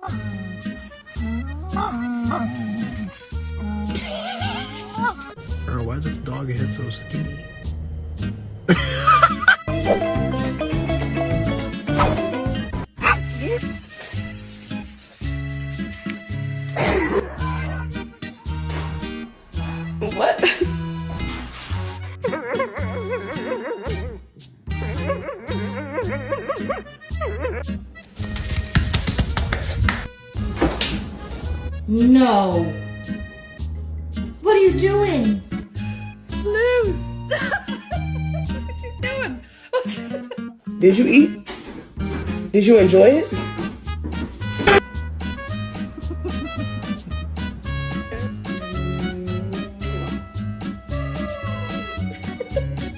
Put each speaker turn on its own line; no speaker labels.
Bro, why is this dog head so skinny?
What? No. What are you doing?
Lou, stop. What are you doing?
Did you eat? Did you enjoy it?